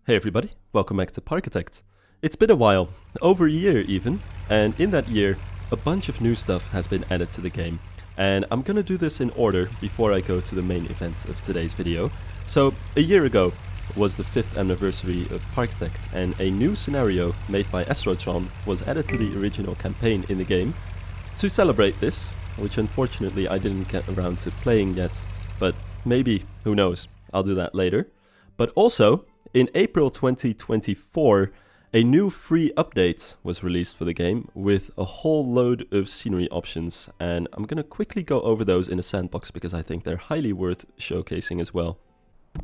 Hey everybody, welcome back to Parkitect. It's been a while, over a year even, and in that year, a bunch of new stuff has been added to the game. And I'm gonna do this in order before I go to the main event of today's video. So, a year ago was the 5th anniversary of Parkitect, and a new scenario made by AstroTron was added to the original campaign in the game. To celebrate this, which unfortunately I didn't get around to playing yet, but maybe, who knows, I'll do that later. But also, in April 2024, a new free update was released for the game with a whole load of scenery options, and I'm gonna quickly go over those in a sandbox because I think they're highly worth showcasing as well.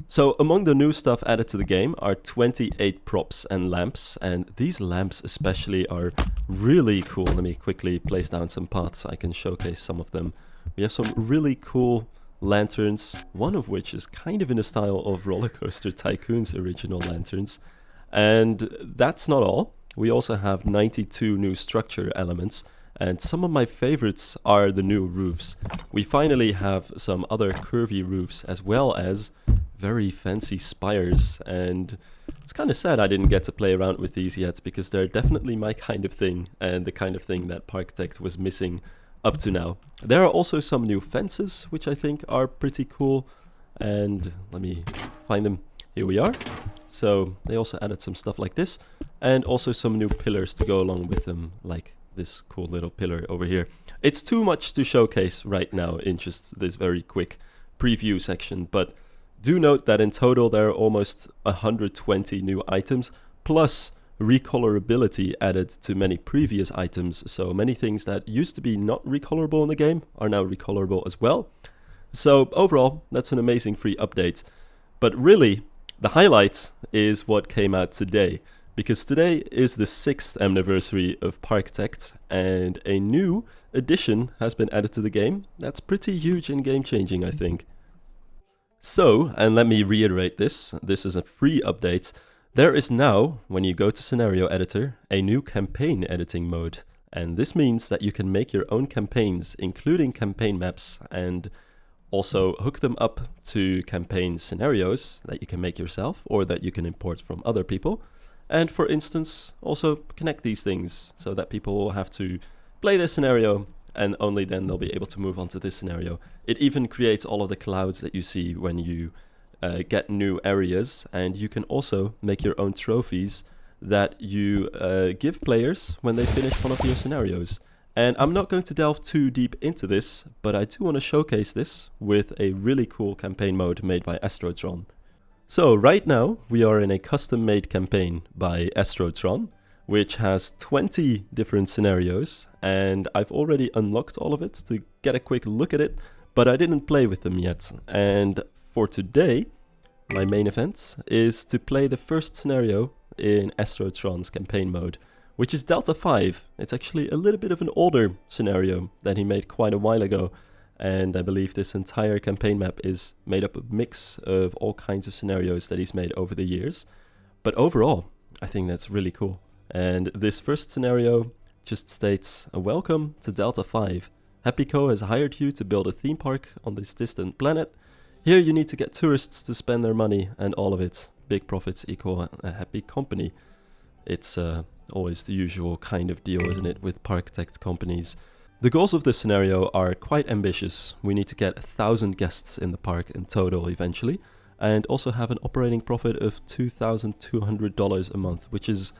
So among the new stuff added to the game are 28 props and lamps, and these lamps especially are really cool. Let me quickly place down some paths so I can showcase some of them. We have some really cool lanterns, one of which is kind of in the style of Roller Coaster Tycoon's original lanterns. And that's not all. We also have 92 new structure elements, and some of my favorites are the new roofs. We finally have some other curvy roofs as well as very fancy spires, and it's kind of sad I didn't get to play around with these yet because they're definitely my kind of thing and the kind of thing that Parkitect was missing up to now. There are also some new fences, which I think are pretty cool, and let me find them. Here we are. So they also added some stuff like this, and also some new pillars to go along with them, like this cool little pillar over here. It's too much to showcase right now in just this very quick preview section, but do note that in total there are almost 120 new items, plus recolorability added to many previous items, so many things that used to be not recolorable in the game are now recolorable as well. So overall, that's an amazing free update. But really, the highlight is what came out today, because today is the 6th anniversary of Parkitect, and a new addition has been added to the game. That's pretty huge and game-changing, I think. So, and let me reiterate this is a free update. There is now, when you go to Scenario Editor, a new campaign editing mode, and this means that you can make your own campaigns, including campaign maps, and also hook them up to campaign scenarios that you can make yourself or that you can import from other people. And for instance, also connect these things so that people will have to play this scenario and only then they'll be able to move on to this scenario. It even creates all of the clouds that you see when you get new areas, and you can also make your own trophies that you give players when they finish one of your scenarios. And I'm not going to delve too deep into this, but I do want to showcase this with a really cool campaign mode made by AstroTron. So right now we are in a custom-made campaign by AstroTron, which has 20 different scenarios, and I've already unlocked all of it to get a quick look at it, but I didn't play with them yet. And for today, my main event is to play the first scenario in AstroTron's campaign mode, which is Delta-5. It's actually a little bit of an older scenario that he made quite a while ago, and I believe this entire campaign map is made up of a mix of all kinds of scenarios that he's made over the years. But overall, I think that's really cool. And this first scenario just states, welcome to Delta-5. HappyCo has hired you to build a theme park on this distant planet. Here you need to get tourists to spend their money and all of it. Big profits equal a happy company. It's always the usual kind of deal, isn't it, with Parkitect companies. The goals of this scenario are quite ambitious. We need to get 1,000 guests in the park in total eventually, and also have an operating profit of $2,200 a month, which is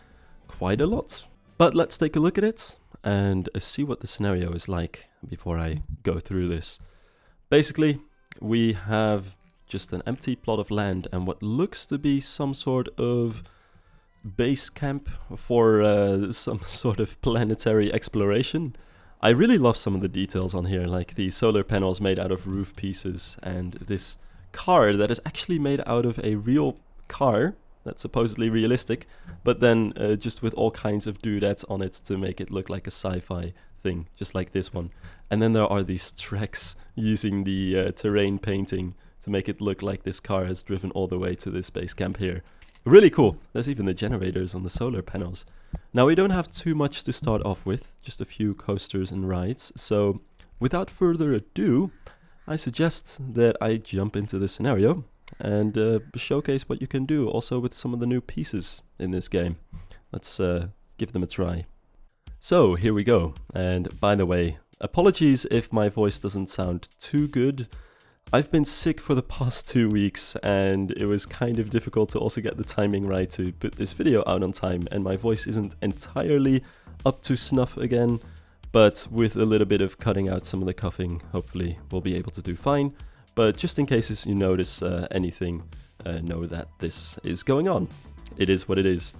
quite a lot. But let's take a look at it and see what the scenario is like before I go through this. Basically, we have just an empty plot of land and what looks to be some sort of base camp for some sort of planetary exploration. I really love some of the details on here, like the solar panels made out of roof pieces and this car that is actually made out of a real car that's supposedly realistic, but then just with all kinds of doodads on it to make it look like a sci-fi thing, just like this one. And then there are these tracks using the terrain painting to make it look like this car has driven all the way to this base camp here. Really cool. There's even the generators on the solar panels. Now we don't have too much to start off with, just a few coasters and rides, so without further ado, I suggest that I jump into the scenario and showcase what you can do also with some of the new pieces in this game. Let's give them a try. So here we go, and by the way, apologies if my voice doesn't sound too good. I've been sick for the past 2 weeks, and it was kind of difficult to also get the timing right to put this video out on time, and my voice isn't entirely up to snuff again, but with a little bit of cutting out some of the coughing, hopefully we'll be able to do fine. But just in case you notice anything, know that this is going on. It is what it is.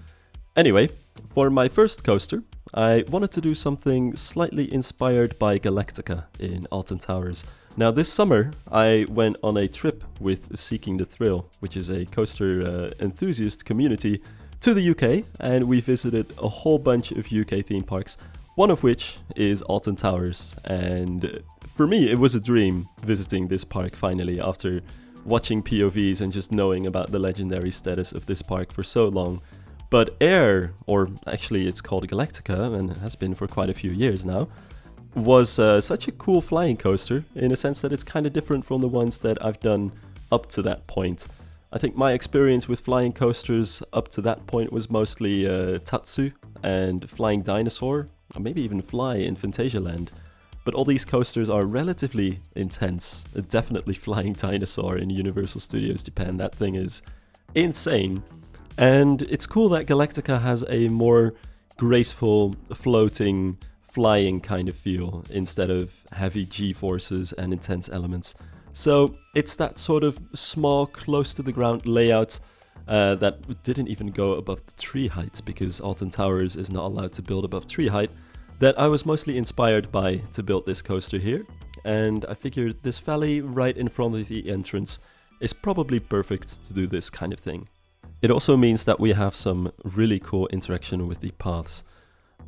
Anyway, for my first coaster, I wanted to do something slightly inspired by Galactica in Alton Towers. Now this summer I went on a trip with Seeking the Thrill, which is a coaster enthusiast community, to the UK, and we visited a whole bunch of UK theme parks, one of which is Alton Towers. And for me it was a dream visiting this park finally, after watching POVs and just knowing about the legendary status of this park for so long. But Air, or actually it's called Galactica and has been for quite a few years now, was such a cool flying coaster, in a sense that it's kind of different from the ones that I've done up to that point. I think my experience with flying coasters up to that point was mostly Tatsu and Flying Dinosaur, or maybe even Fly in Phantasialand. But all these coasters are relatively intense. Definitely Flying Dinosaur in Universal Studios Japan, that thing is insane. And it's cool that Galactica has a more graceful, floating, flying kind of feel instead of heavy G-forces and intense elements. So it's that sort of small, close to the ground layout that didn't even go above the tree heights, because Alton Towers is not allowed to build above tree height, that I was mostly inspired by to build this coaster here. And I figured this valley right in front of the entrance is probably perfect to do this kind of thing. It also means that we have some really cool interaction with the paths.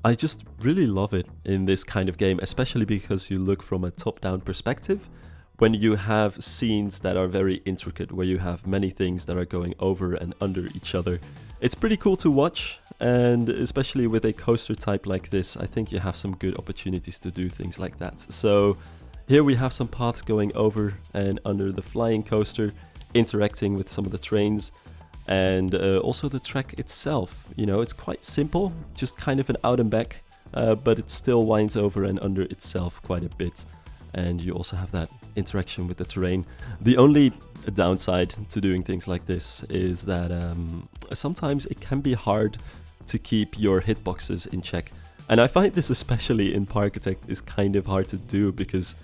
I just really love it in this kind of game, especially because you look from a top-down perspective, when you have scenes that are very intricate, where you have many things that are going over and under each other. It's pretty cool to watch, and especially with a coaster type like this, I think you have some good opportunities to do things like that. So here we have some paths going over and under the flying coaster, interacting with some of the trains. And also the track itself, you know, it's quite simple, just kind of an out and back, but it still winds over and under itself quite a bit. And you also have that interaction with the terrain. The only downside to doing things like this is that sometimes it can be hard to keep your hitboxes in check. And I find this, especially in Parkitect, is kind of hard to do, because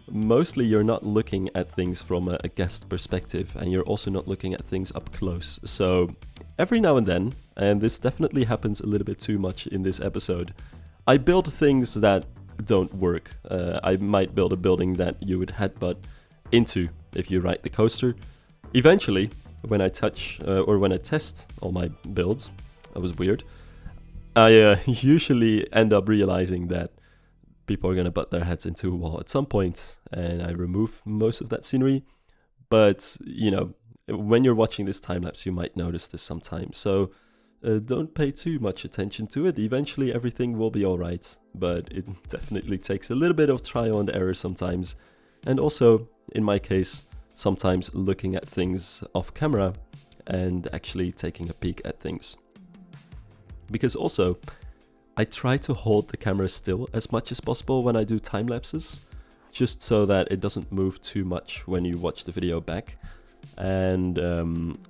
mostly you're not looking at things from a guest perspective, and you're also not looking at things up close. So every now and then, and this definitely happens a little bit too much in this episode, I build things that don't work. I might build a building that you would headbutt into if you ride the coaster. Eventually, when I when I test all my builds, that was weird, I usually end up realizing that people are going to butt their heads into a wall at some point, and I remove most of that scenery. But, you know, when you're watching this time-lapse, you might notice this sometimes. So don't pay too much attention to it. Eventually everything will be alright, but it definitely takes a little bit of trial and error sometimes. And also, in my case, sometimes looking at things off camera and actually taking a peek at things. Because also, I try to hold the camera still as much as possible when I do time lapses, just so that it doesn't move too much when you watch the video back. And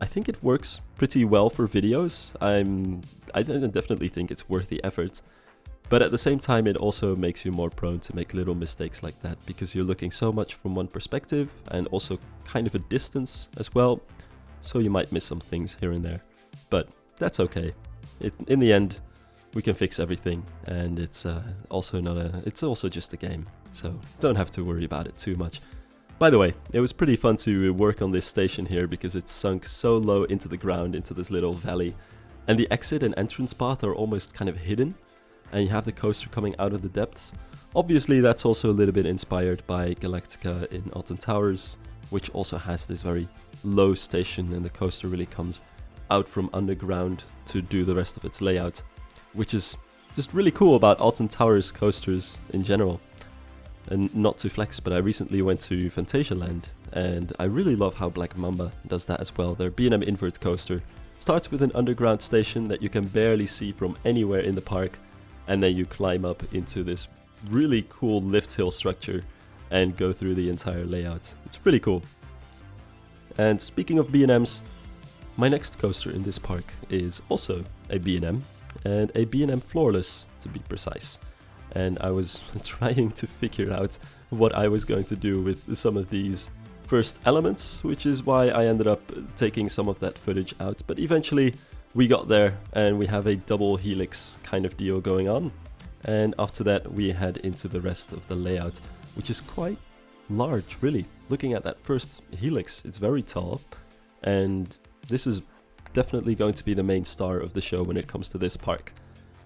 I think it works pretty well for videos. I definitely think it's worth the effort, but at the same time it also makes you more prone to make little mistakes like that, because you're looking so much from one perspective and also kind of a distance as well, so you might miss some things here and there. But that's okay. In the end, we can fix everything, and it's also just a game, so don't have to worry about it too much. By the way, it was pretty fun to work on this station here, because it's sunk so low into the ground, into this little valley, and the exit and entrance path are almost kind of hidden, and you have the coaster coming out of the depths. Obviously that's also a little bit inspired by Galactica in Alton Towers, which also has this very low station, and the coaster really comes out from underground to do the rest of its layout, which is just really cool about Alton Towers coasters in general. and not to flex, but I recently went to Phantasialand, and I really love how Black Mamba does that as well. Their B&M invert coaster starts with an underground station that you can barely see from anywhere in the park, and then you climb up into this really cool lift hill structure and go through the entire layout. It's really cool. And speaking of B&Ms, my next coaster in this park is also a B&M, and a B&M floorless to be precise. And I was trying to figure out what I was going to do with some of these first elements, which is why I ended up taking some of that footage out. But eventually we got there, and we have a double helix kind of deal going on. And after that we head into the rest of the layout, which is quite large, really. Looking at that first helix, it's very tall, and this is definitely going to be the main star of the show when it comes to this park.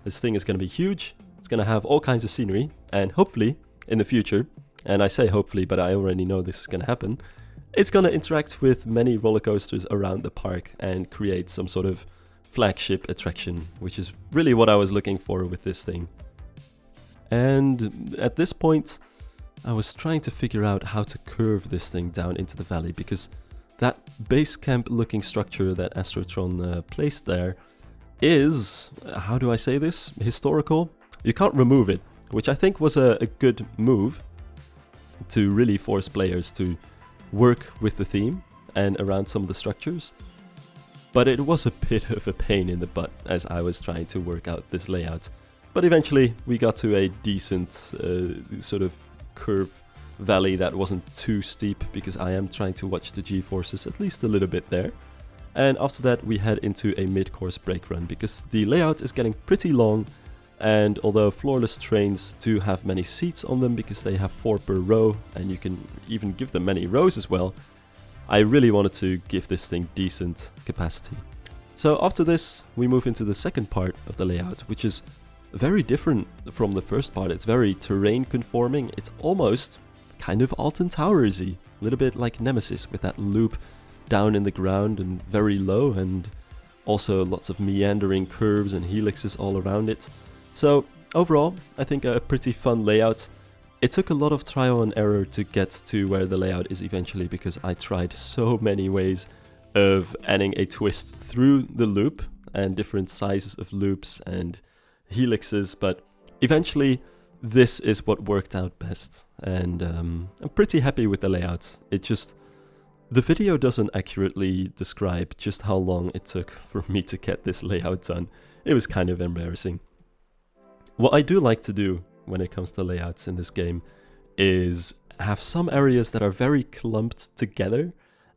This thing is going to be huge, it's going to have all kinds of scenery, and hopefully in the future, and I say hopefully, but I already know this is going to happen, it's going to interact with many roller coasters around the park and create some sort of flagship attraction, which is really what I was looking for with this thing. And at this point, I was trying to figure out how to curve this thing down into the valley, because that base camp looking structure that AstroTron placed there is, how do I say this, historical. You can't remove it, which I think was a good move to really force players to work with the theme and around some of the structures. But it was a bit of a pain in the butt as I was trying to work out this layout. But eventually we got to a decent sort of curve valley that wasn't too steep, because I am trying to watch the G-forces at least a little bit there. And after that we head into a mid-course brake run, because the layout is getting pretty long, and although floorless trains do have many seats on them because they have 4 per row, and you can even give them many rows as well, I really wanted to give this thing decent capacity. So after this we move into the second part of the layout, which is very different from the first part. It's very terrain conforming. It's almost kind of Alton Towers-y, a little bit like Nemesis, with that loop down in the ground and very low, and also lots of meandering curves and helixes all around it. So overall, I think a pretty fun layout. It took a lot of trial and error to get to where the layout is eventually, because I tried so many ways of adding a twist through the loop and different sizes of loops and helixes, but eventually this is what worked out best, and I'm pretty happy with the layout. The video doesn't accurately describe just how long it took for me to get this layout done. It was kind of embarrassing. What I do like to do when it comes to layouts in this game is have some areas that are very clumped together,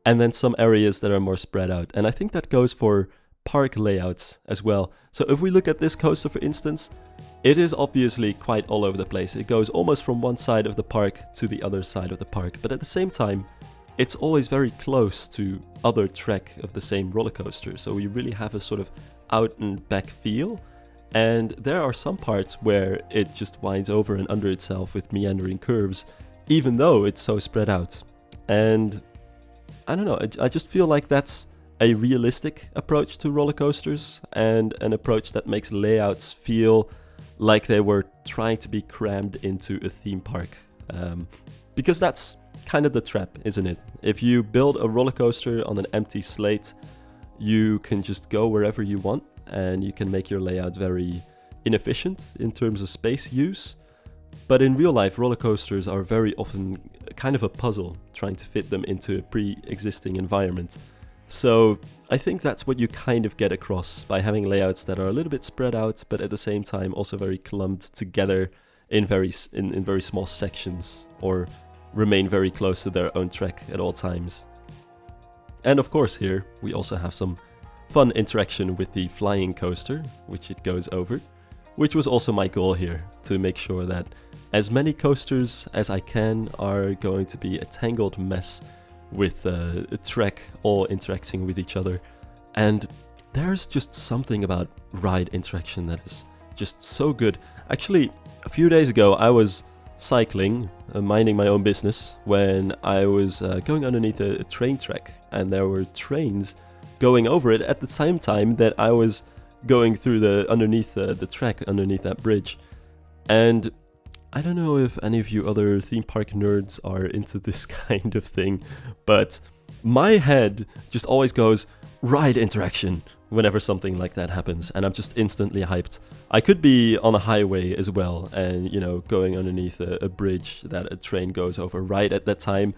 and then some areas that are more spread out, and I think that goes for park layouts as well. So if we look at this coaster, for instance, it is obviously quite all over the place. It goes almost from one side of the park to the other side of the park, but at the same time it's always very close to other track of the same roller coaster, so we really have a sort of out and back feel. And there are some parts where it just winds over and under itself with meandering curves, even though it's so spread out. And I don't know, I just feel like that's a realistic approach to roller coasters, and an approach that makes layouts feel like they were trying to be crammed into a theme park. Because that's kind of the trap, isn't it? If you build a roller coaster on an empty slate, you can just go wherever you want, and you can make your layout very inefficient in terms of space use. But in real life, roller coasters are very often kind of a puzzle, trying to fit them into a pre-existing environment. So I think that's what you kind of get across by having layouts that are a little bit spread out, but at the same time also very clumped together in very small sections, or remain very close to their own track at all times. And of course here we also have some fun interaction with the flying coaster, which it goes over, which was also my goal here, to make sure that as many coasters as I can are going to be a tangled mess with a track all interacting with each other. And there's just something about ride interaction that is just so good. Actually, a few days ago I was cycling, minding my own business, when I was going underneath a train track, and there were trains going over it at the same time that I was going through underneath the track, underneath that bridge. And I don't know if any of you other theme park nerds are into this kind of thing, but my head just always goes, ride interaction, whenever something like that happens, and I'm just instantly hyped. I could be on a highway as well, and, you know, going underneath a bridge that a train goes over right at that time.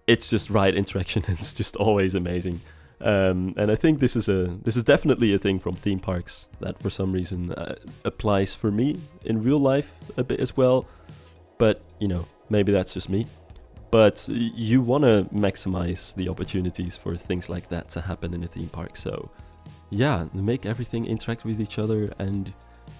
It's just ride interaction, it's just always amazing. And I think this is definitely a thing from theme parks that for some reason applies for me in real life a bit as well. But, you know, maybe that's just me. But you want to maximize the opportunities for things like that to happen in a theme park. So yeah, make everything interact with each other and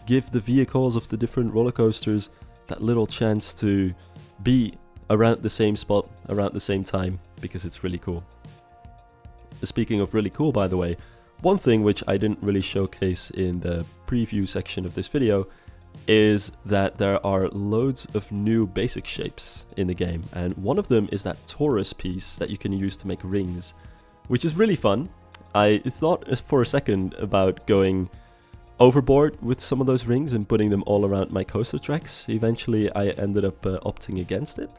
give the vehicles of the different roller coasters that little chance to be around the same spot, around the same time, because it's really cool. Speaking of really cool, by the way, one thing which I didn't really showcase in the preview section of this video is that there are loads of new basic shapes in the game, and one of them is that torus piece that you can use to make rings, which is really fun. I thought for a second about going overboard with some of those rings and putting them all around my coaster tracks. Eventually I ended up opting against it,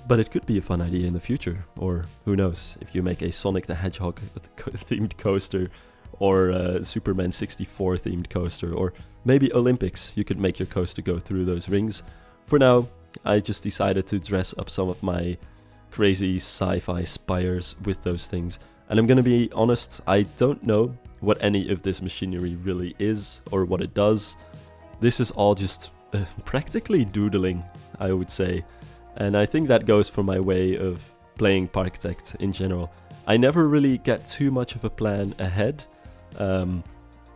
but it could be a fun idea in the future, or who knows, if you make a Sonic the Hedgehog themed coaster, or a Superman 64 themed coaster, or maybe Olympics, you could make your coaster go through those rings. For now, I just decided to dress up some of my crazy sci-fi spires with those things. And I'm gonna be honest, I don't know what any of this machinery really is, or what it does. This is all just practically doodling, I would say. And I think that goes for my way of playing Parkitect in general. I never really get too much of a plan ahead.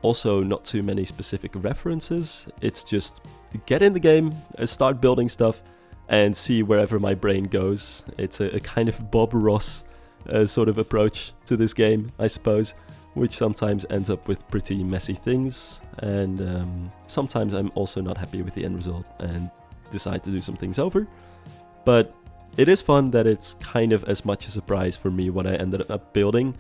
Also, not too many specific references. It's just get in the game, start building stuff, and see wherever my brain goes. It's a kind of Bob Ross sort of approach to this game, I suppose, which sometimes ends up with pretty messy things, and sometimes I'm also not happy with the end result and decide to do some things over. But it is fun that it's kind of as much a surprise for me what I ended up building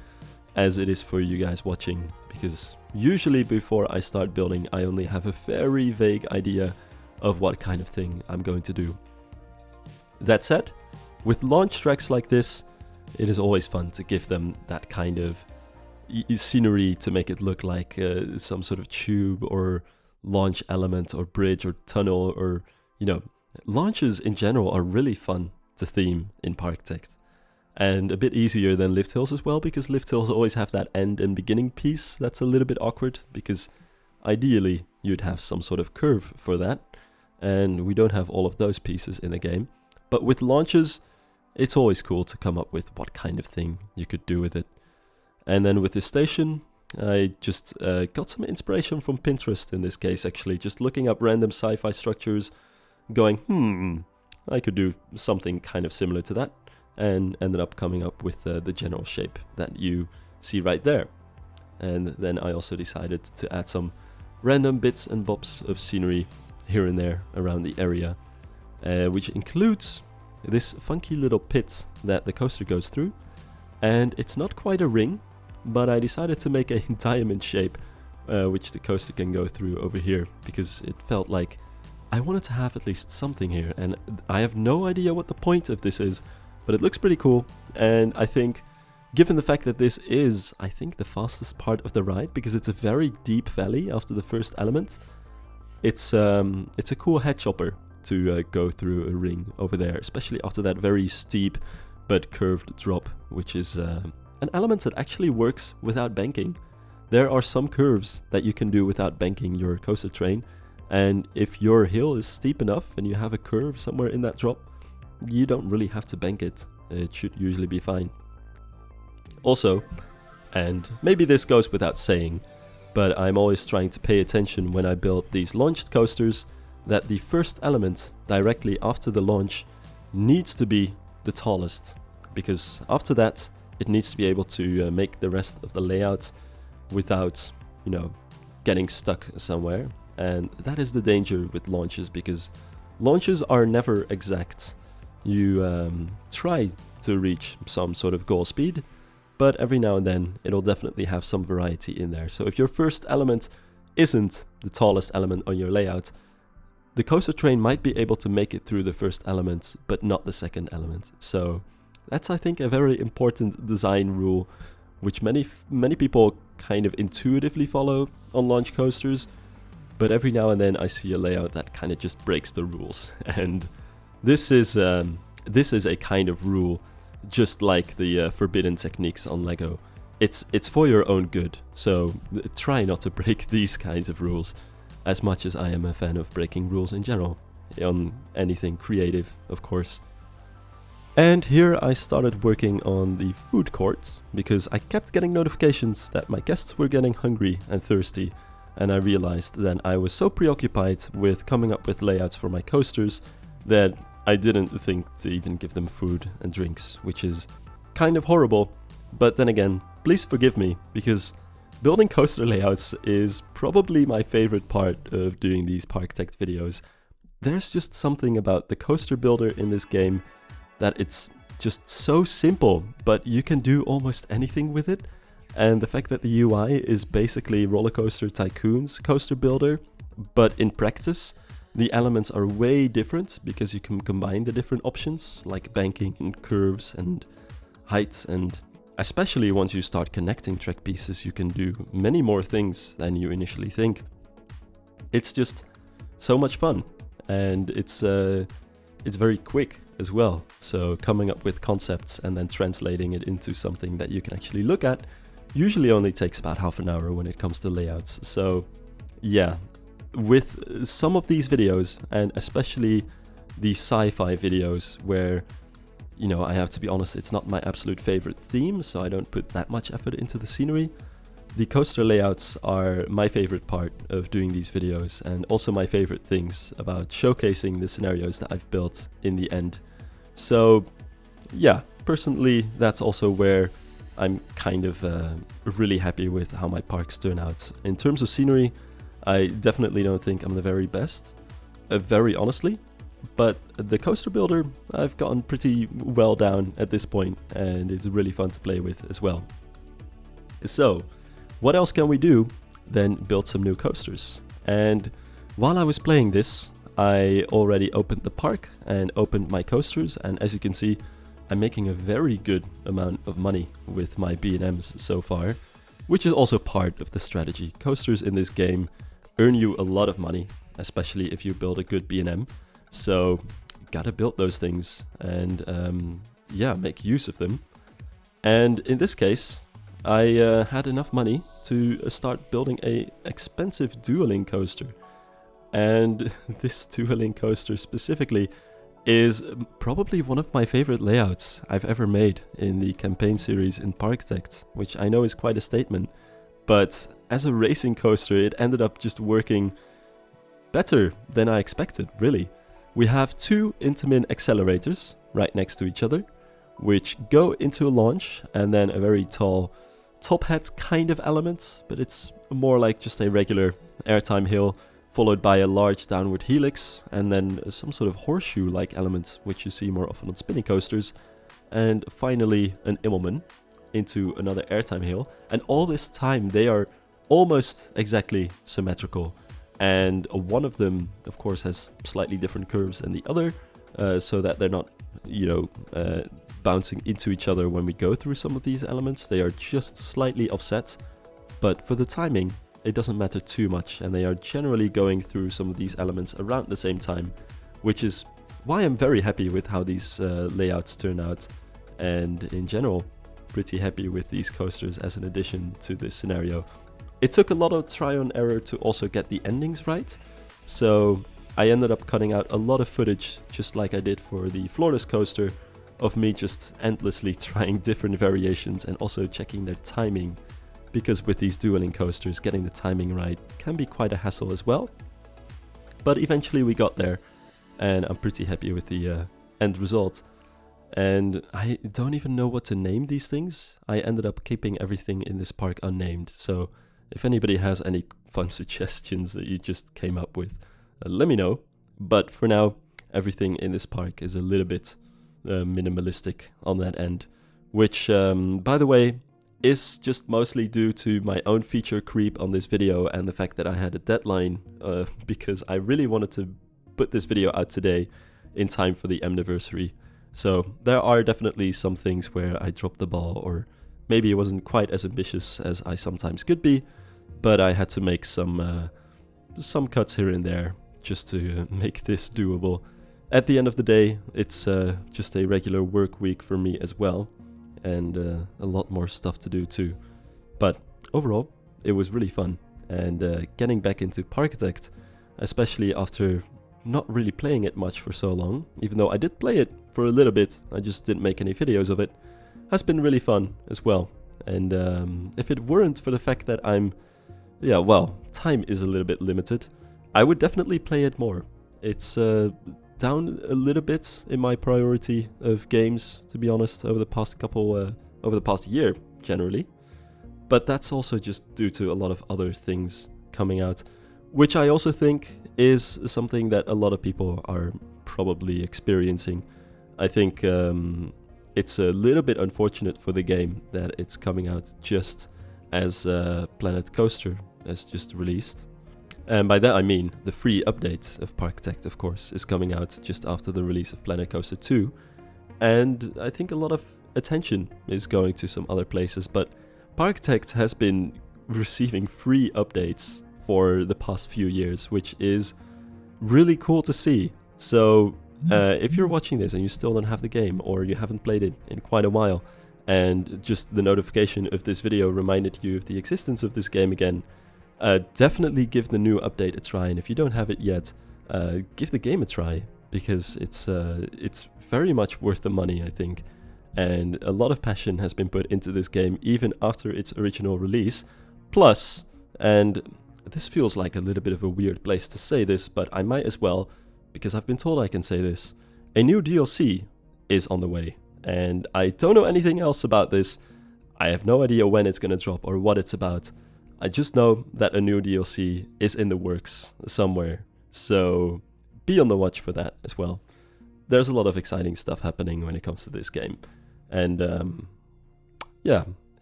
as it is for you guys watching, because usually before I start building I only have a very vague idea of what kind of thing I'm going to do. That said, with launch tracks like this, it is always fun to give them that kind of scenery to make it look like some sort of tube or launch element or bridge or tunnel, or, you know, launches in general are really fun to theme in Parkitect. And a bit easier than lift hills as well, because lift hills always have that end and beginning piece that's a little bit awkward, because ideally you'd have some sort of curve for that, and we don't have all of those pieces in the game. But with launches, it's always cool to come up with what kind of thing you could do with it. And then with this station, I just got some inspiration from Pinterest in this case, actually, just looking up random sci-fi structures, going, I could do something kind of similar to that, and ended up coming up with the general shape that you see right there. And then I also decided to add some random bits and bobs of scenery here and there around the area, which includes this funky little pit that the coaster goes through. And it's not quite a ring, but I decided to make a diamond shape which the coaster can go through over here, because it felt like I wanted to have at least something here, and I have no idea what the point of this is, but it looks pretty cool. And I think, given the fact that this is, I think, the fastest part of the ride, because it's a very deep valley after the first element, it's a cool head chopper to go through a ring over there, especially after that very steep but curved drop, which is an element that actually works without banking. There are some curves that you can do without banking your coaster train, and if your hill is steep enough and you have a curve somewhere in that drop, you don't really have to bank it. It should usually be fine. Also, and maybe this goes without saying, but I'm always trying to pay attention when I build these launched coasters, that the first element directly after the launch needs to be the tallest, because after that it needs to be able to make the rest of the layout without, you know, getting stuck somewhere. And that is the danger with launches, because launches are never exact. You try to reach some sort of goal speed, but every now and then it'll definitely have some variety in there. So if your first element isn't the tallest element on your layout, the coaster train might be able to make it through the first element, but not the second element. So that's, I think, a very important design rule, which many people kind of intuitively follow on launch coasters, but every now and then I see a layout that kind of just breaks the rules. And this is a kind of rule, just like the forbidden techniques on Lego. It's for your own good, so try not to break these kinds of rules, as much as I am a fan of breaking rules in general, on anything creative, of course. And here I started working on the food courts, because I kept getting notifications that my guests were getting hungry and thirsty, and I realized that I was so preoccupied with coming up with layouts for my coasters that I didn't think to even give them food and drinks, which is kind of horrible. But then again, please forgive me, because building coaster layouts is probably my favorite part of doing these Parkitect videos. There's just something about the coaster builder in this game that it's just so simple, but you can do almost anything with it. And the fact that the UI is basically Roller Coaster Tycoon's coaster builder, but in practice, the elements are way different because you can combine the different options like banking and curves and height, and especially once you start connecting track pieces, you can do many more things than you initially think. It's just so much fun, and it's very quick as well. So coming up with concepts and then translating it into something that you can actually look at usually only takes about half an hour when it comes to layouts. So yeah, with some of these videos, and especially the sci-fi videos where, you know, I have to be honest, it's not my absolute favorite theme, so I don't put that much effort into the scenery. The coaster layouts are my favorite part of doing these videos, and also my favorite things about showcasing the scenarios that I've built in the end. So yeah, personally, that's also where I'm kind of really happy with how my parks turn out. In terms of scenery, I definitely don't think I'm the very best, very honestly. But the coaster builder, I've gotten pretty well down at this point, and it's really fun to play with as well. So, what else can we do than build some new coasters? And while I was playing this, I already opened the park and opened my coasters, and as you can see, I'm making a very good amount of money with my B&Ms so far, which is also part of the strategy. Coasters in this game earn you a lot of money, especially if you build a good B&M. So gotta build those things and yeah, make use of them. And in this case, I had enough money to start building a expensive dueling coaster. And this dueling coaster specifically is probably one of my favorite layouts I've ever made in the campaign series in Parkitect, which I know is quite a statement, but as a racing coaster it ended up just working better than I expected, really. We have two Intamin accelerators right next to each other, which go into a launch, and then a very tall top hat kind of element, but it's more like just a regular airtime hill, followed by a large downward helix, and then some sort of horseshoe-like element, which you see more often on spinning coasters, and finally an Immelman into another airtime hill. And all this time they are almost exactly symmetrical, and one of them of course has slightly different curves than the other, so that they're not, you know, bouncing into each other when we go through some of these elements. They are just slightly offset, but for the timing it doesn't matter too much, and they are generally going through some of these elements around the same time, which is why I'm very happy with how these layouts turn out, and in general pretty happy with these coasters as an addition to this scenario. It took a lot of trial and error to also get the endings right, so I ended up cutting out a lot of footage, just like I did for the floorless coaster, of me just endlessly trying different variations and also checking their timing, because with these dueling coasters, getting the timing right can be quite a hassle as well. But eventually we got there, and I'm pretty happy with the end result. And I don't even know what to name these things. I ended up keeping everything in this park unnamed, so if anybody has any fun suggestions that you just came up with, let me know. But for now, everything in this park is a little bit minimalistic on that end, which, by the way, is just mostly due to my own feature creep on this video and the fact that I had a deadline, because I really wanted to put this video out today in time for the anniversary. So there are definitely some things where I dropped the ball, or maybe it wasn't quite as ambitious as I sometimes could be, but I had to make some cuts here and there just to make this doable. At the end of the day, it's just a regular work week for me as well, and a lot more stuff to do too. But overall, it was really fun, and getting back into Parkitect, especially after not really playing it much for so long, even though I did play it for a little bit, I just didn't make any videos of it, has been really fun as well. And if it weren't for the fact that time is a little bit limited, I would definitely play it more. It's down a little bit in my priority of games, to be honest, over the past year generally. But that's also just due to a lot of other things coming out, which I also think is something that a lot of people are probably experiencing. I think it's a little bit unfortunate for the game that it's coming out just as Planet Coaster has just released. And by that I mean the free update of Parkitect, of course, is coming out just after the release of Planet Coaster 2. And I think a lot of attention is going to some other places, but Parkitect has been receiving free updates for the past few years, which is really cool to see. So if you're watching this and you still don't have the game, or you haven't played it in quite a while, and just the notification of this video reminded you of the existence of this game again, definitely give the new update a try. And if you don't have it yet, give the game a try, because it's very much worth the money, I think. And a lot of passion has been put into this game even after its original release. Plus, and this feels like a little bit of a weird place to say this, but I might as well, because I've been told I can say this, a new DLC is on the way. And I don't know anything else about this. I have no idea when it's going to drop or what it's about. I just know that a new DLC is in the works somewhere. So be on the watch for that as well. There's a lot of exciting stuff happening when it comes to this game. And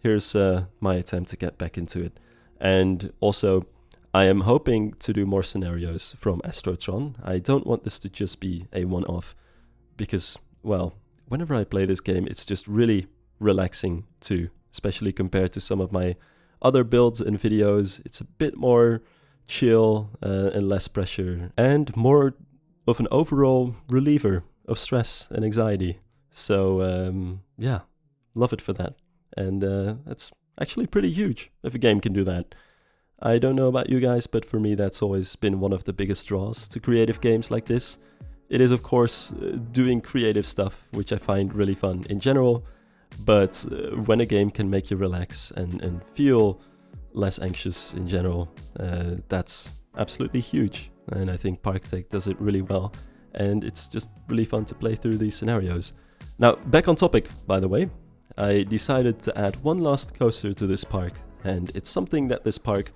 here's my attempt to get back into it. And also, I am hoping to do more scenarios from AstroTron. I don't want this to just be a one-off, because, well, whenever I play this game, it's just really relaxing too, especially compared to some of my other builds and videos. It's a bit more chill and less pressure, and more of an overall reliever of stress and anxiety. So love it for that. And that's actually pretty huge if a game can do that. I don't know about you guys, but for me that's always been one of the biggest draws to creative games like this. It is, of course, doing creative stuff, which I find really fun in general, but when a game can make you relax and feel less anxious in general, that's absolutely huge. And I think Parkitect does it really well, and it's just really fun to play through these scenarios. Now, back on topic, by the way, I decided to add one last coaster to this park, and it's something that this park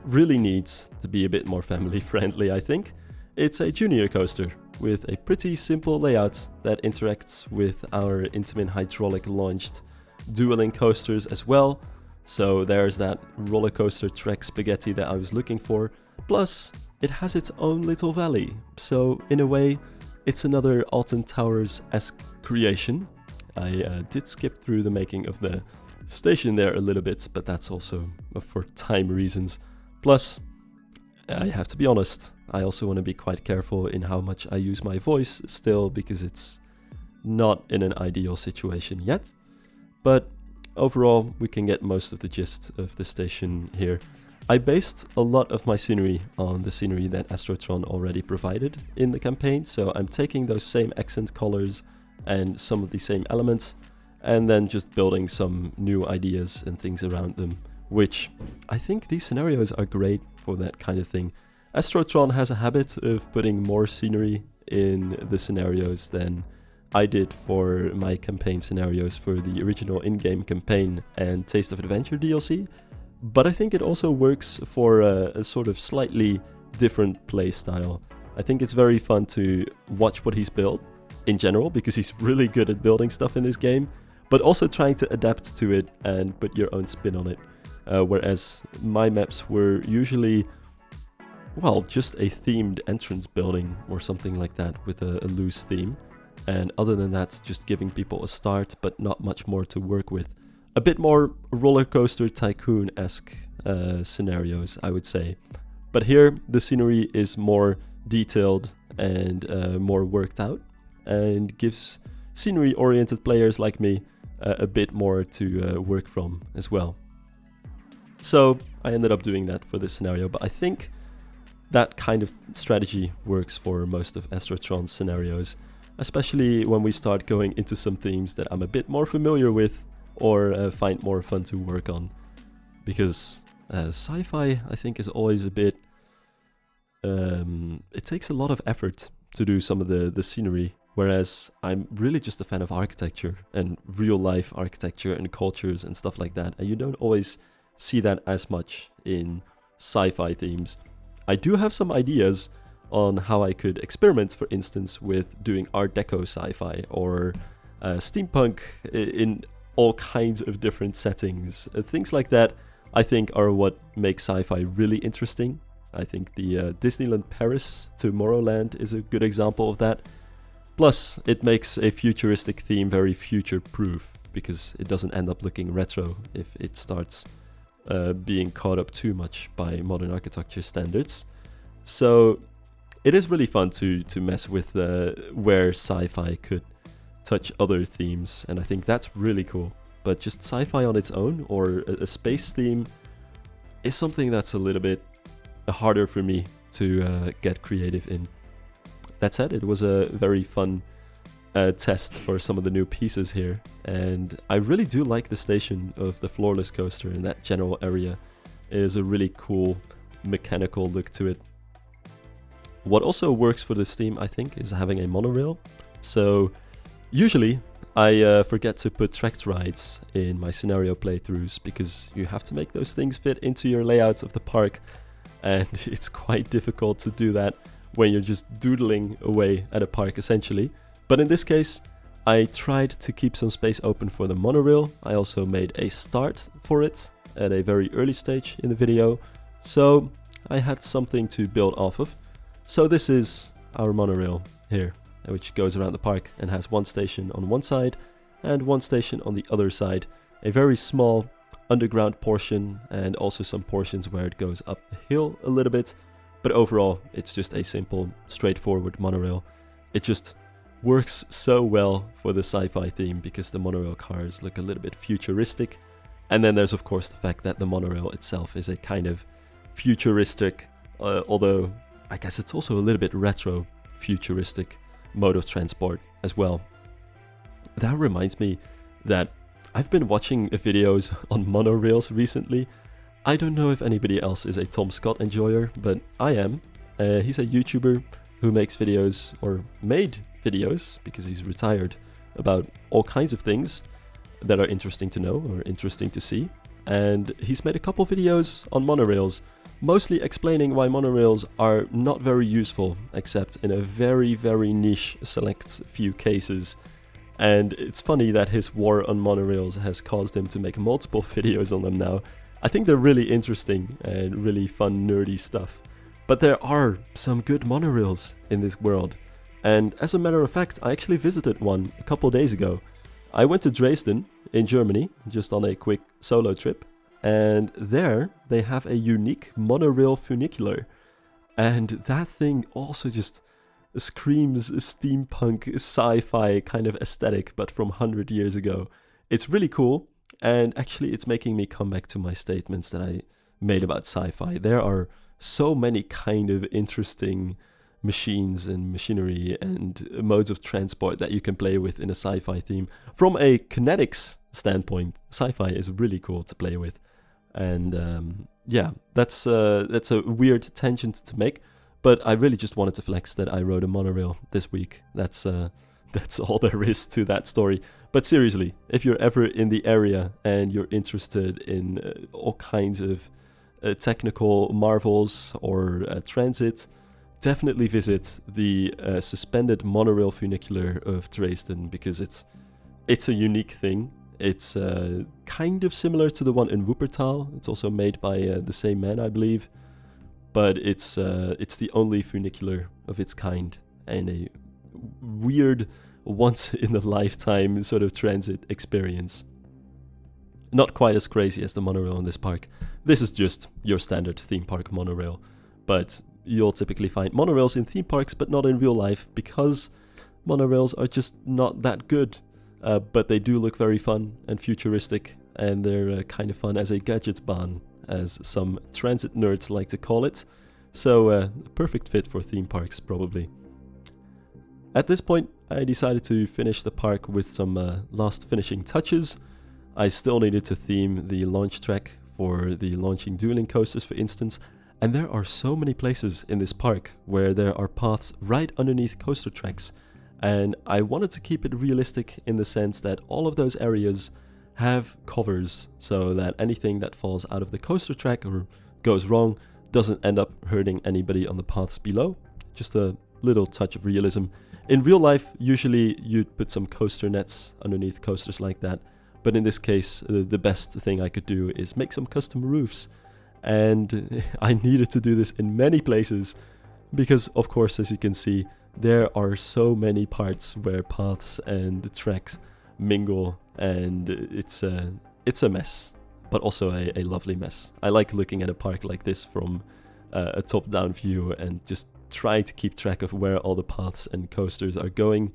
really needs to be a bit more family friendly, I think. It's a junior coaster with a pretty simple layout that interacts with our Intamin hydraulic launched dueling coasters as well. So there's that roller coaster track spaghetti that I was looking for. Plus, it has its own little valley. So in a way, it's another Alton Towers-esque creation. I did skip through the making of the station there a little bit, but that's also for time reasons. Plus, I have to be honest, I also want to be quite careful in how much I use my voice still, because it's not in an ideal situation yet. But overall, we can get most of the gist of the station here. I based a lot of my scenery on the scenery that AstroTron already provided in the campaign, so I'm taking those same accent colors and some of the same elements, and then just building some new ideas and things around them, which I think these scenarios are great for that kind of thing. AstroTron has a habit of putting more scenery in the scenarios than I did for my campaign scenarios for the original in-game campaign and Taste of Adventure DLC, but I think it also works for a sort of slightly different play style. I think it's very fun to watch what he's built in general, because he's really good at building stuff in this game, but also trying to adapt to it and put your own spin on it. Whereas my maps were usually well, just a themed entrance building or something like that with a loose theme. And other than that, just giving people a start, but not much more to work with. A bit more roller coaster tycoon-esque scenarios, I would say. But here, the scenery is more detailed and more worked out, and gives scenery-oriented players like me a bit more to work from as well. So I ended up doing that for this scenario, but I think that kind of strategy works for most of AstroTron's scenarios, especially when we start going into some themes that I'm a bit more familiar with or find more fun to work on. Because sci-fi, I think, is always a bit... it takes a lot of effort to do some of the scenery, whereas I'm really just a fan of architecture and real-life architecture and cultures and stuff like that, and you don't always see that as much in sci-fi themes. I do have some ideas on how I could experiment, for instance, with doing Art Deco sci-fi or steampunk in all kinds of different settings. Things like that, I think, are what make sci-fi really interesting. I think the Disneyland Paris Tomorrowland is a good example of that. Plus, it makes a futuristic theme very future-proof, because it doesn't end up looking retro if it starts being caught up too much by modern architecture standards. So it is really fun to mess with where sci-fi could touch other themes, and I think that's really cool. But just sci-fi on its own, or a space theme, is something that's a little bit harder for me to get creative in. That said, it was a very fun test for some of the new pieces here, and I really do like the station of the floorless coaster in that general area. It is a really cool mechanical look to it. What also works for this theme, I think, is having a monorail. So usually I forget to put tracked rides in my scenario playthroughs, because you have to make those things fit into your layout of the park, and it's quite difficult to do that when you're just doodling away at a park, essentially. But in this case, I tried to keep some space open for the monorail. I also made a start for it at a very early stage in the video, so I had something to build off of. So this is our monorail here, which goes around the park and has one station on one side and one station on the other side. A very small underground portion, and also some portions where it goes up the hill a little bit. But overall, it's just a simple, straightforward monorail. It just works so well for the sci-fi theme, because the monorail cars look a little bit futuristic. And then there's of course the fact that the monorail itself is a kind of futuristic, although I guess it's also a little bit retro futuristic mode of transport as well. That reminds me that I've been watching videos on monorails recently. I don't know if anybody else is a Tom Scott enjoyer, but I am. He's a YouTuber who makes videos, or made videos, because he's retired, about all kinds of things that are interesting to know or interesting to see. And he's made a couple videos on monorails, mostly explaining why monorails are not very useful, except in a very, very niche select few cases. And it's funny that his war on monorails has caused him to make multiple videos on them now. I think they're really interesting and really fun, nerdy stuff. But there are some good monorails in this world. And as a matter of fact, I actually visited one a couple days ago. I went to Dresden in Germany, just on a quick solo trip. And there they have a unique monorail funicular. And that thing also just screams steampunk, sci-fi kind of aesthetic, but from 100 years ago. It's really cool, and actually it's making me come back to my statements that I made about sci-fi. There are so many kind of interesting machines and machinery and modes of transport that you can play with in a sci-fi theme. From a kinetics standpoint, sci-fi is really cool to play with. And yeah, that's a weird tangent to make, but I really just wanted to flex that I rode a monorail this week. That's all there is to that story. But seriously, if you're ever in the area and you're interested in all kinds of technical marvels or transit, definitely visit the suspended monorail funicular of Dresden, because it's a unique thing. It's kind of similar to the one in Wuppertal. It's also made by the same man, I believe. but it's the only funicular of its kind and a weird once-in-a-lifetime sort of transit experience. Not quite as crazy as the monorail in this park. This is just your standard theme park monorail, but you'll typically find monorails in theme parks, but not in real life, because monorails are just not that good. But they do look very fun and futuristic, and they're kind of fun as a gadgetbahn, as some transit nerds like to call it. So a perfect fit for theme parks, probably. At this point, I decided to finish the park with some last finishing touches. I still needed to theme the launch track for the launching dueling coasters, for instance, and there are so many places in this park where there are paths right underneath coaster tracks, and I wanted to keep it realistic in the sense that all of those areas have covers, so that anything that falls out of the coaster track or goes wrong doesn't end up hurting anybody on the paths below. Just a little touch of realism. In real life, usually you'd put some coaster nets underneath coasters like that, but in this case, the best thing I could do is make some custom roofs, and I needed to do this in many places, because of course, as you can see, there are so many parts where paths and the tracks mingle, and it's a mess, but also a lovely mess. I like looking at a park like this from a top-down view and just try to keep track of where all the paths and coasters are going.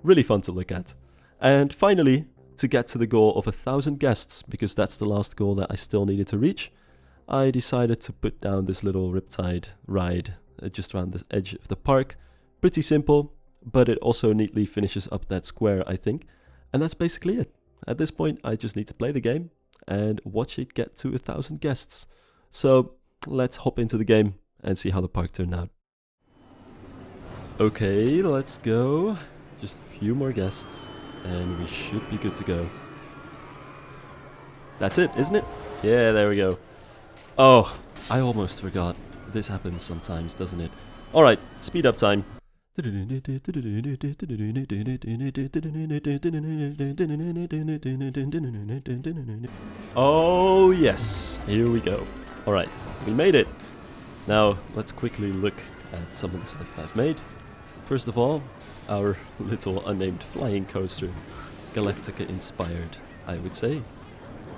Really fun to look at. And finally, to get to the goal of 1,000 guests, because that's the last goal that I still needed to reach, I decided to put down this little Riptide ride just around the edge of the park. Pretty simple, but it also neatly finishes up that square, I think. And that's basically it. At this point, I just need to play the game and watch it get to 1,000 guests. So let's hop into the game and see how the park turned out. Okay, let's go. Just a few more guests and we should be good to go. That's it, isn't it? Yeah, there we go. Oh, I almost forgot. This happens sometimes, doesn't it? Alright, speed up time. Oh yes, here we go. Alright, we made it. Now, let's quickly look at some of the stuff I've made. First of all, our little unnamed flying coaster. Galactica inspired, I would say.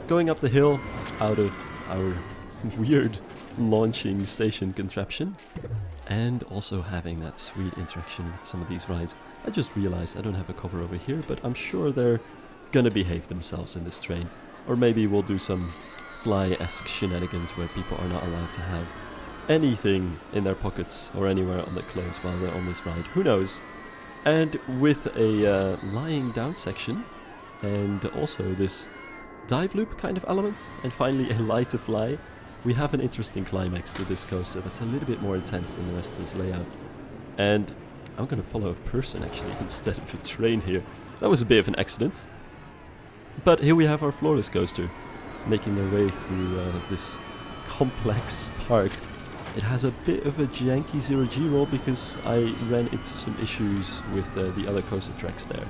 Going up the hill out of our weird launching station contraption, and also having that sweet interaction with some of these rides. I just realized I don't have a cover over here, but I'm sure they're gonna behave themselves in this train. Or maybe we'll do some fly-esque shenanigans where people are not allowed to have anything in their pockets or anywhere on their clothes while they're on this ride. Who knows? And with a lying down section, and also this dive loop kind of element, and finally a lie to fly, we have an interesting climax to this coaster that's a little bit more intense than the rest of this layout. And I'm gonna follow a person actually instead of a train here. That was a bit of an accident. But here we have our floorless coaster making their way through this complex park. It has a bit of a janky zero-G roll because I ran into some issues with the other coaster tracks there.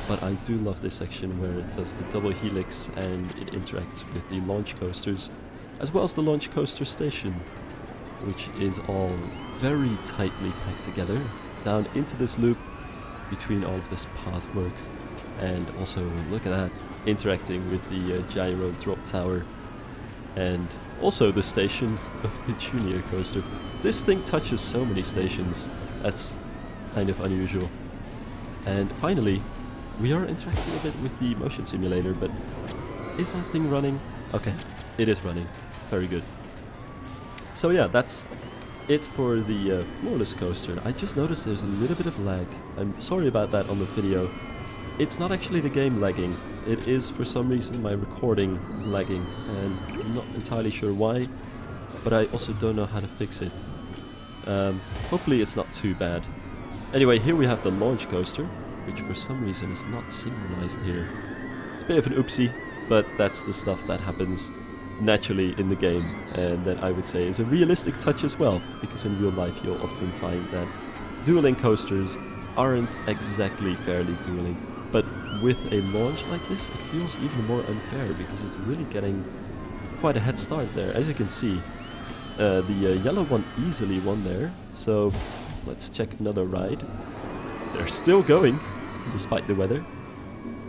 But I do love this section where it does the double helix and it interacts with the launch coasters, as well as the launch coaster station, which is all very tightly packed together down into this loop between all of this path work. And also, look at that, interacting with the gyro drop tower and also the station of the junior coaster. This thing touches so many stations, that's kind of unusual. And finally, we are interacting a bit with the motion simulator, but is that thing running? Okay, it is running. Very good. So yeah, that's it for the floorless coaster. I just noticed there's a little bit of lag. I'm sorry about that on the video. It's not actually the game lagging. It is, for some reason, my recording lagging, and I'm not entirely sure why, but I also don't know how to fix it. Hopefully it's not too bad. Anyway, here we have the launch coaster, which for some reason is not synchronized here. It's a bit of an oopsie, but that's the stuff that happens naturally in the game, and that I would say is a realistic touch as well, because in real life you'll often find that dueling coasters aren't exactly fairly dueling, but with a launch like this it feels even more unfair because it's really getting quite a head start there. As you can see, The yellow one easily won there, so let's check another ride. They're still going, despite the weather.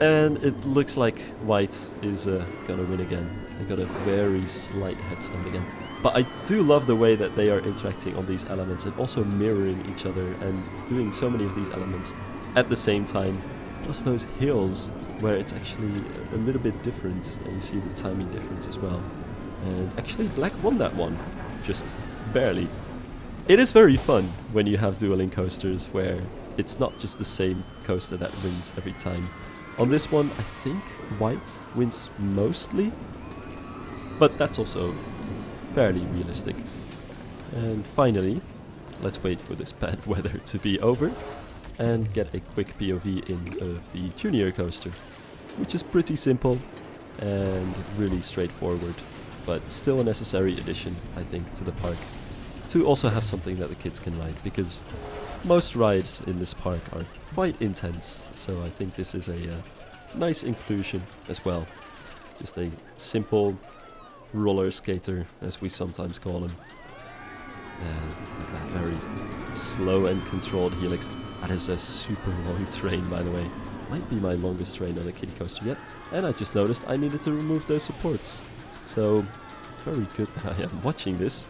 And it looks like white is gonna win again. They got a very slight head start again. But I do love the way that they are interacting on these elements and also mirroring each other and doing so many of these elements at the same time. Plus those hills where it's actually a little bit different and you see the timing difference as well. And actually black won that one, just barely. It is very fun when you have dueling coasters where it's not just the same coaster that wins every time. On this one, I think white wins mostly, but that's also fairly realistic. And finally, let's wait for this bad weather to be over and get a quick POV in of the junior coaster, which is pretty simple and really straightforward, but still a necessary addition, I think, to the park, to also have something that the kids can ride, because most rides in this park are quite intense, so I think this is a nice inclusion as well. Just a simple roller skater, as we sometimes call him. With that very slow and controlled helix. That is a super long train, by the way. Might be my longest train on a kiddie coaster yet. And I just noticed I needed to remove those supports. So, very good that I am watching this,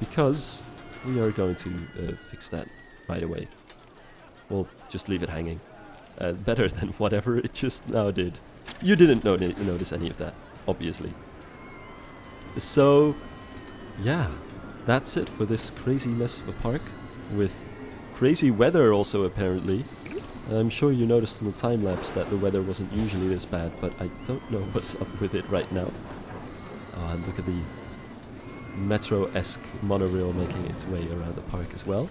because we are going to fix that right away. We'll just leave it hanging. Better than whatever it just now did. You didn't notice any of that, obviously. So, yeah, that's it for this crazy mess of a park, with crazy weather also apparently. I'm sure you noticed in the time-lapse that the weather wasn't usually this bad, but I don't know what's up with it right now. Oh, and look at the metro-esque monorail making its way around the park as well.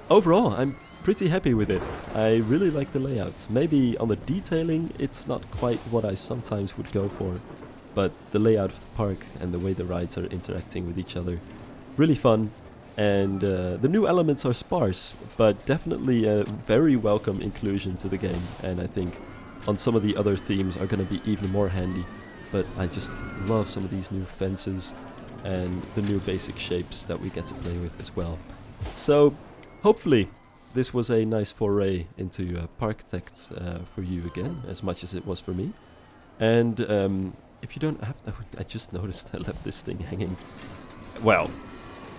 Overall, I'm pretty happy with it. I really like the layout. Maybe on the detailing it's not quite what I sometimes would go for, but the layout of the park and the way the rides are interacting with each other, really fun. And the new elements are sparse, but definitely a very welcome inclusion to the game, and I think on some of the other themes are going to be even more handy. But I just love some of these new fences and the new basic shapes that we get to play with as well. So hopefully this was a nice foray into Parkitect for you again, as much as it was for me. And if you don't have to, I just noticed I left this thing hanging. Well,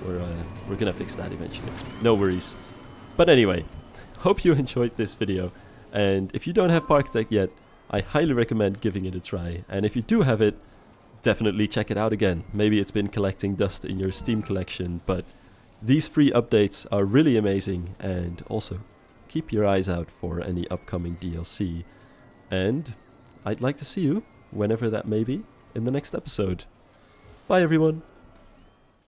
we're gonna fix that eventually, no worries. But anyway, hope you enjoyed this video, and if you don't have Parkitect yet, I highly recommend giving it a try, and if you do have it, definitely check it out again. Maybe it's been collecting dust in your Steam collection, but these free updates are really amazing, and also keep your eyes out for any upcoming DLC, and I'd like to see you, whenever that may be, in the next episode. Bye everyone!